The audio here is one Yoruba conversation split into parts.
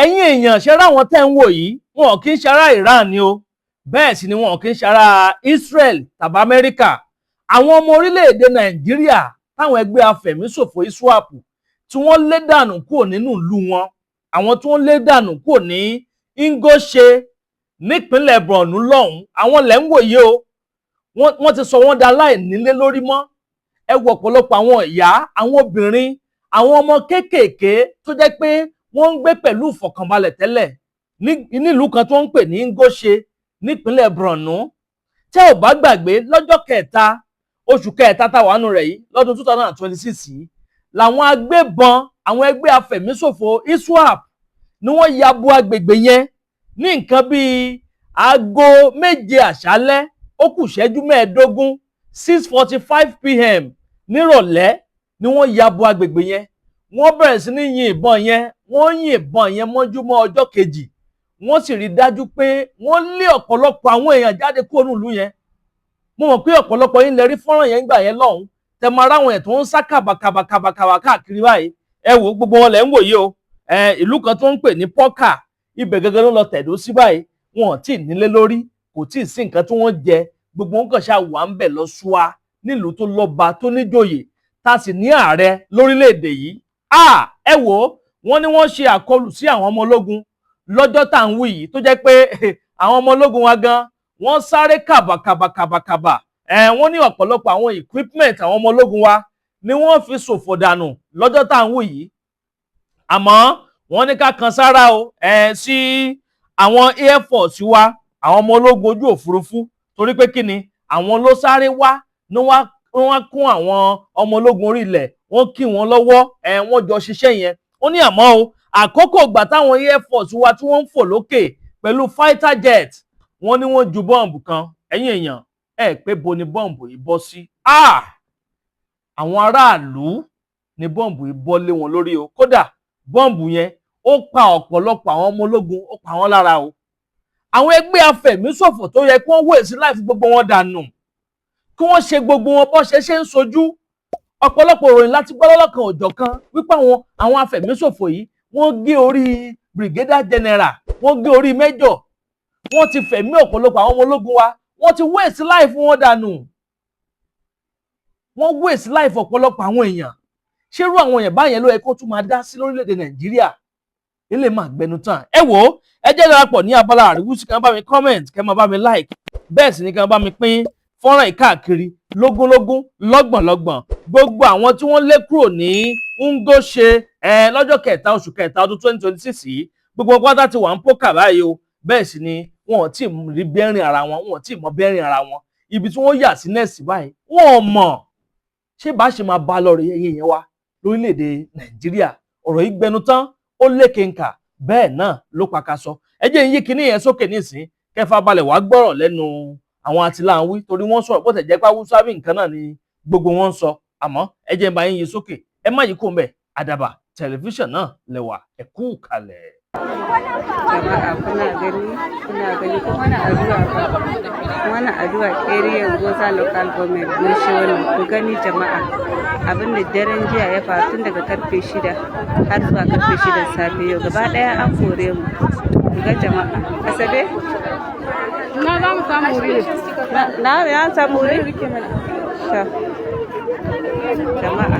ẹ̀yin èèyàn ṣe ráwọn tẹ́ ń wò yìí wọn kì í ṣe ará Iran ni o bẹ́ẹ̀ sì ni wọn kì í ṣe ará Israel tàbí Amẹ́ríkà àwọn ọmọ orílẹ̀-èdè Nàìjíríà táwọn ẹgbẹ́ Afẹ̀míṣòfò ISWAP tí wọ́n lé dànù kúrò nínú ìlú wọn àwọn tí wọ́n lé dànù kúrò ní Ngoshe nípínlẹ̀ Borno lọ́hùn àwọn lẹ́ ń wòye o wọ́n ti sọ wọ́n da láìnílé lórí mọ́ ẹ wo ọ̀pọ̀lọpọ̀ àwọn ìyá àwọn obìnrin àwọn ọmọ kéékèèké tó jẹ́ pé wọ́n ń gbé pẹ̀lú ìfọ̀kànbalẹ̀ tẹ́lẹ̀ nílùú kan tó ń pè ní Ngoshe nípínlẹ̀ Borno tẹ́ ò bá gbàgbé lọ́jọ́ kẹta oṣù kẹta táwa nù rẹ̀ yìí lọ́dún 2026 yìí làwọn agbébọn àwọn ẹgbẹ́ Afẹ̀míṣòfò ISWAP ni wọ́n ya bo agbègbè yẹn ní nǹkan bíi aago 7 àṣálẹ́ ó kù ìṣẹ́jú 15 6:45 PM nírọ̀lẹ́ ni wọ́n ya bo agbègbè yẹn wọ́n bẹ̀rẹ̀ sí ní yin ìbọn yẹn wọ́n yin ìbọn yẹn mọ́júmọ́ ọjọ́ kejì wọ́n sì rí dájú pé wọ́n lé ọ̀pọ̀lọpọ̀ àwọn èèyàn jáde kúrò nílùú yẹn mo mọ̀ pé ọ̀pọ̀lọpọ̀ yín lè rí fọ́nrán yẹn gbà yẹn lọ́hùn tẹ máa ráwọn ẹ̀ tó ń sá kàbàkàbà káàkiri báyìí ẹ wò gbogbo wọn lẹ̀ ń wòye o ìlú kan tó ń pè ní pọ́kà ibẹ̀ gẹ́gẹ́ ló lọ tẹ̀dó sí báyìí wọn ò tí ì nílé lórí kò tí ì sí nǹkan tí wọ́n jẹ gbogbo wọn kàn ṣáà wà ń bẹ̀ lọ ṣúà nílùú tó lọ́ba tó níjòyè tá a sì ní ààrẹ lórílẹ̀‐èdè yìí ẹ wò ó wọ́n ní wọ́n ṣe àkọlù sí àwọn ọmọ ológun lọ́jọ́ tá à ń wí yìí tó jẹ́ pé àwọn ọmọ ológun wa gan wọ́n sáré kàbàkàbà wọ́n ní ọ̀pọ̀lọpọ̀ àwọn equipment àwọn ọmọ ológun wa ni wọ́n fi ṣòfò dànù lọ́jọ́ tá à ń wí yìí àmọ́ wọ́n ní ká kan sára o sí àwọn air force wa àwọn ọmọ ológun ojú òfurufú torí pé kí ni àwọn ló sáré wá ní wọ́n kún àwọn ọmọ ológun orí ilẹ̀ wọ́n kí wọn lọ́wọ́ wọ́n jọ ṣiṣẹ́ yẹn ó ní àmọ́ o àkókò ìgbà táwọn air force wa tí wọ́n ń fò lókè pẹ̀lú fighter jet wọ́n ní wọ́n ju bọ́ǹbù kan ẹ̀yin èèyàn pé bo ni bọ́ǹbù yìí bọ́ sí àwọn aráàlú ni bọ́ǹbù yìí bọ́ lé wọn lórí o kódà bọ́ǹbù yẹn ó pa ọ̀pọ̀lọpọ̀ àwọn ọmọ ológun ó pa wọ́n lára o àwọn ẹgbẹ́ Afẹ̀míṣòfò tó yẹ kí wọ́n wé sí láì fi gbogbo wọn dànù kí wọ́n ṣe gbogbo wọn bọ́ ṣe ń sojú ọ̀pọ̀lọpọ̀ ìròyìn láti gbọ́ lọ́lọ́kan òjọ̀kan wípé àwọn Afẹ̀míṣòfò yìí wọ́n gé orí brigadier general wọ́n gé orí major wọ́n ti fẹ̀mí ọ̀pọ̀lọpọ̀ àwọn ọmọ ológun wa wọ́n ti wé sí láì fún wọn dànù wọ́n wé sí láì fún ọ̀pọ̀lọpọ̀ àwọn èèyàn ṣérú àwọn èèyàn báyẹn ló yẹ kó tún máa dá sí lórílẹ̀‐èdè Nàìjíríà ilé máa gbẹnu tán ẹ wò ó ẹ jẹ́ darapọ̀ ní abala àríwúsí kan bá mi comment kẹ́ máa bá mi like bẹ́ẹ̀ sì ni kan bá mi pín fọ́nrán ìkáàkiri lógúnlógún lọ́gbọ̀nlọ́gbọ̀n gbogbo àwọn tí wọ́n lé kúrò ní Ngoshe lọ́jọ́ kẹta oṣù kẹta ọdún 2026 yìí gbogbo pátá ti wà ń pókà báyìí o bẹ́ẹ̀ sì ni wọn ò tí ì rí bẹ́rìn ara wọn wọn ò tí ì mọ bẹ́rìn ara wọn ibi tí wọ́n yà sí nẹ́ẹ̀sì báyìí wọn ò mọ̀ ṣé bá ṣe máa bá a lọ rè yẹn yẹn wá lórílẹ̀‐èdè Nàìjíríà ọ̀rọ̀ yìí gbẹnu tán ó lékenkà bẹ́ẹ̀ náà ló pakasọ ẹ jẹ́ n yí kinní yẹn sókè nísìn kẹfà balẹ̀ wá gbọ́rọ̀ lẹ́nu àwọn àtìláwí torí wọ́n sọ̀rọ̀ bó tẹ̀ jẹ́ pé Haúsá bí nǹkan náà ni gbogbo wọn ń sọ àmọ́ ẹ jẹ́ n bá yín yí sókè ẹ má yí kó mbẹ̀ Àdàbà tẹlifíṣàn náà lẹ́wà ẹ kú kalẹ̀. Jama'a kuna gani kuma na addu'a area Goza local government Ngoshe wannan ku gani jama'a abin da daren jiya ya faru tun daga karfe 6 har zuwa karfe 6 safe yau gaba daya an kore mu ku ga jama'a Asabe na za mu samu wuri na ya samu wuri jama'a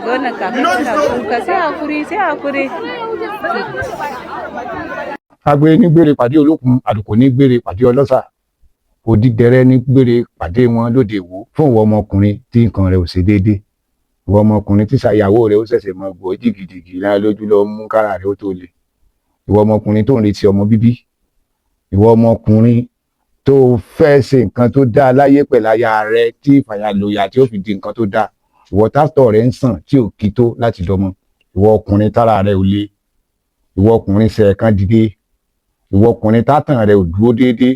wannan kafin da kuka sai hakuri agbe ní gbére pàdé olókun àlùkò ní gbére pàdé ọlọ́ṣà òdìdẹrẹ́ ní gbére pàdé wọn lóde ìwò fún ìwọ ọmọkùnrin tí nǹkan rẹ̀ ò ṣe déédé ìwọ ọmọkùnrin tí ṣàyàwó rẹ̀ ó ṣẹ̀ṣẹ̀ mọ gbọ́ jìgìjìgì lára lójú lọ mú kára rẹ̀ ó tó le ìwọ ọmọkùnrin tó ń retí ọmọ bíbí ìwọ ọmọkùnrin tó fẹ́ ṣe nǹkan tó dáa láyé pẹ̀lú aya rẹ̀ tí ìfàyàlóyà tí ó fi di nǹkan tó dáa ìwọ tátọ̀ rẹ̀ ń sàn tí ò kí tó láti dọmọ ìwọ ọkùnrin tára rẹ̀ ò le ìwọ ọkùnrin ṣe ẹ̀kan dìde ìwọ ọkùnrin tátàn rẹ̀ ò dúró déédéé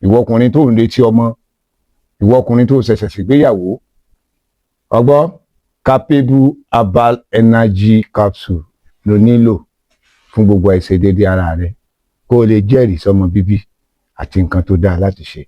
ìwọ ọkùnrin tó ń retí ọmọ ìwọ ọkùnrin tó ṣẹ̀ṣẹ̀ ṣègbéyàwó ọgbọ́ capable herbal energy capsule ló nílò fún gbogbo àìṣedéédéé ara rẹ̀ kó o lè jẹ́rìí sọmọ bíbí àti nǹkan tó dáa láti ṣe.